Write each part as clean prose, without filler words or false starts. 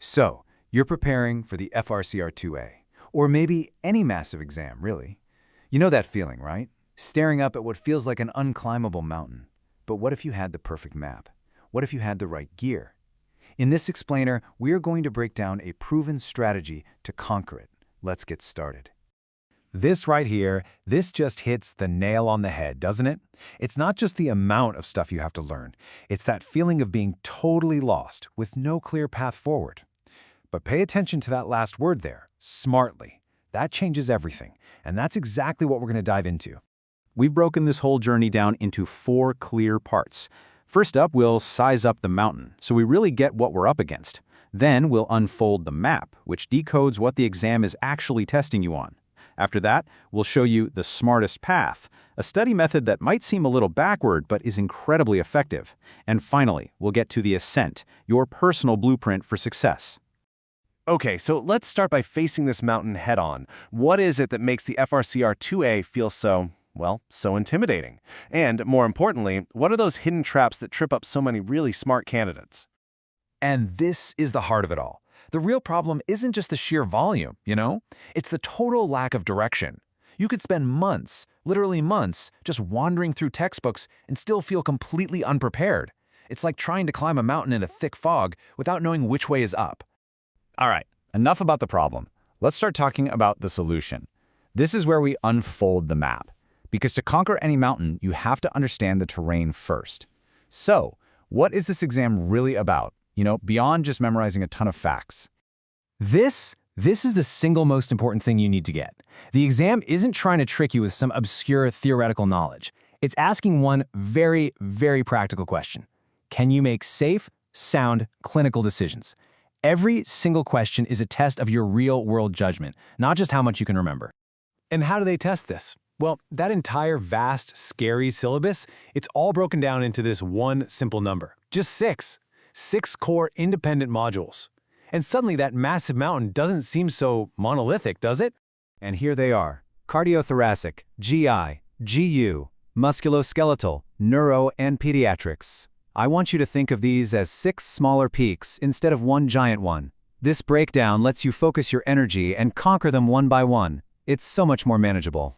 So, you're preparing for the FRCR 2A, or maybe any massive exam, really. You know that feeling, right? Staring up at what feels like an unclimbable mountain. But what if you had the perfect map? What if you had the right gear? In this explainer, we are going to break down a proven strategy to conquer it. Let's get started. This right here, this just hits the nail on the head, doesn't it? It's not just the amount of stuff you have to learn. It's that feeling of being totally lost with no clear path forward. But pay attention to that last word there, smartly. That changes everything, and that's exactly what we're going to dive into. We've broken this whole journey down into 4 clear parts. First up, we'll size up the mountain, so we really get what we're up against. Then we'll unfold the map, which decodes what the exam is actually testing you on. After that, we'll show you the smartest path, a study method that might seem a little backward but is incredibly effective. And finally, we'll get to the ascent, your personal blueprint for success. Okay, so let's start by facing this mountain head-on. What is it that makes the FRCR 2A feel so intimidating? And more importantly, what are those hidden traps that trip up so many really smart candidates? And this is the heart of it all. The real problem isn't just the sheer volume, It's the total lack of direction. You could spend months, literally months, just wandering through textbooks and still feel completely unprepared. It's like trying to climb a mountain in a thick fog without knowing which way is up. All right, enough about the problem. Let's start talking about the solution. This is where we unfold the map. Because to conquer any mountain, you have to understand the terrain first. So, what is this exam really about? Beyond just memorizing a ton of facts. This is the single most important thing you need to get. The exam isn't trying to trick you with some obscure theoretical knowledge. It's asking one very, very practical question. Can you make safe, sound, clinical decisions? Every single question is a test of your real-world judgment, not just how much you can remember. And how do they test this? Well, that entire vast, scary syllabus, it's all broken down into this one simple number. Just 6. 6 core independent modules. And suddenly that massive mountain doesn't seem so monolithic, does it? And here they are: cardiothoracic, GI, GU, musculoskeletal, neuro, and pediatrics. I want you to think of these as 6 smaller peaks instead of one giant one. This breakdown lets you focus your energy and conquer them one by one. It's so much more manageable.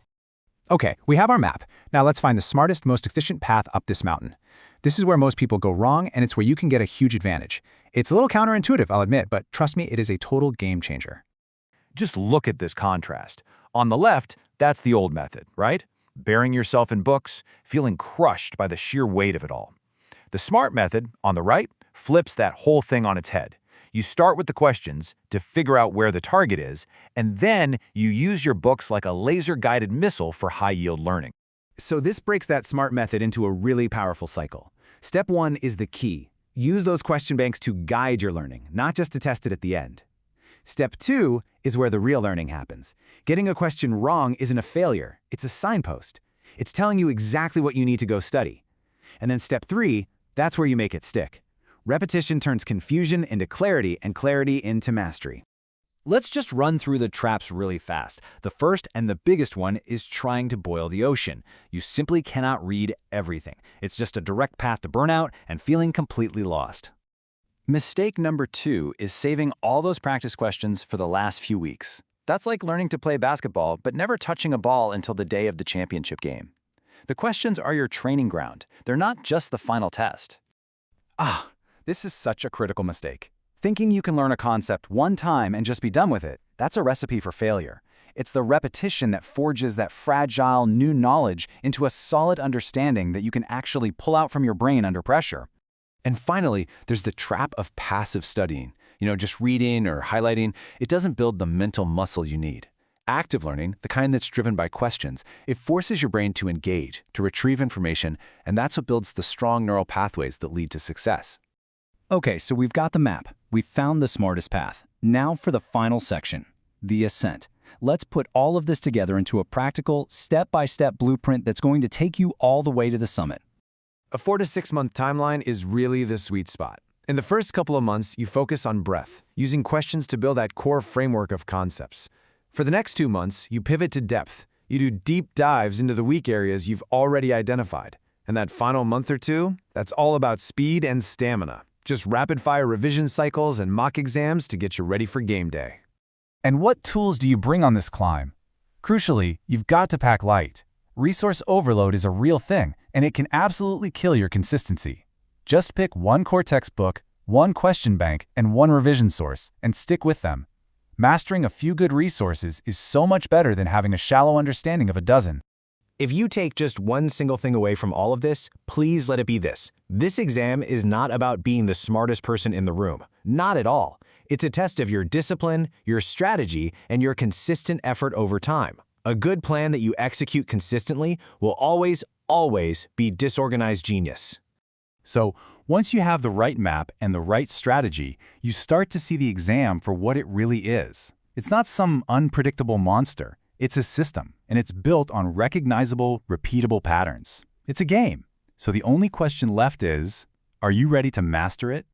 Okay, we have our map. Now let's find the smartest, most efficient path up this mountain. This is where most people go wrong, and it's where you can get a huge advantage. It's a little counterintuitive, I'll admit, but trust me, it is a total game changer. Just look at this contrast. On the left, that's the old method, right? Burying yourself in books, feeling crushed by the sheer weight of it all. The smart method, on the right, flips that whole thing on its head. You start with the questions to figure out where the target is, and then you use your books like a laser-guided missile for high-yield learning. So this breaks that smart method into a really powerful cycle. Step 1 is the key. Use those question banks to guide your learning, not just to test it at the end. Step 2 is where the real learning happens. Getting a question wrong isn't a failure, it's a signpost. It's telling you exactly what you need to go study. And then step 3, that's where you make it stick. Repetition turns confusion into clarity and clarity into mastery. Let's just run through the traps really fast. The first and the biggest one is trying to boil the ocean. You simply cannot read everything. It's just a direct path to burnout and feeling completely lost. Mistake number 2 is saving all those practice questions for the last few weeks. That's like learning to play basketball but never touching a ball until the day of the championship game. The questions are your training ground. They're not just the final test. This is such a critical mistake. Thinking you can learn a concept one time and just be done with it, that's a recipe for failure. It's the repetition that forges that fragile new knowledge into a solid understanding that you can actually pull out from your brain under pressure. And finally, there's the trap of passive studying. Just reading or highlighting, it doesn't build the mental muscle you need. Active learning, the kind that's driven by questions, it forces your brain to engage, to retrieve information, and that's what builds the strong neural pathways that lead to success. Okay, so we've got the map. We've found the smartest path. Now for the final section, the ascent. Let's put all of this together into a practical, step-by-step blueprint that's going to take you all the way to the summit. A 4 to 6 month timeline is really the sweet spot. In the first couple of months, you focus on breadth, using questions to build that core framework of concepts. For the next 2 months, you pivot to depth. You do deep dives into the weak areas you've already identified. And that final month or two, that's all about speed and stamina. Just rapid-fire revision cycles and mock exams to get you ready for game day. And what tools do you bring on this climb? Crucially, you've got to pack light. Resource overload is a real thing, and it can absolutely kill your consistency. Just pick one core textbook, one question bank, and one revision source, and stick with them. Mastering a few good resources is so much better than having a shallow understanding of a dozen. If you take just one single thing away from all of this, please let it be this. This exam is not about being the smartest person in the room. Not at all. It's a test of your discipline, your strategy, and your consistent effort over time. A good plan that you execute consistently will always be disorganized genius. So, once you have the right map and the right strategy, you start to see the exam for what it really is. It's not some unpredictable monster. It's a system, and it's built on recognizable, repeatable patterns. It's a game. So the only question left is, are you ready to master it?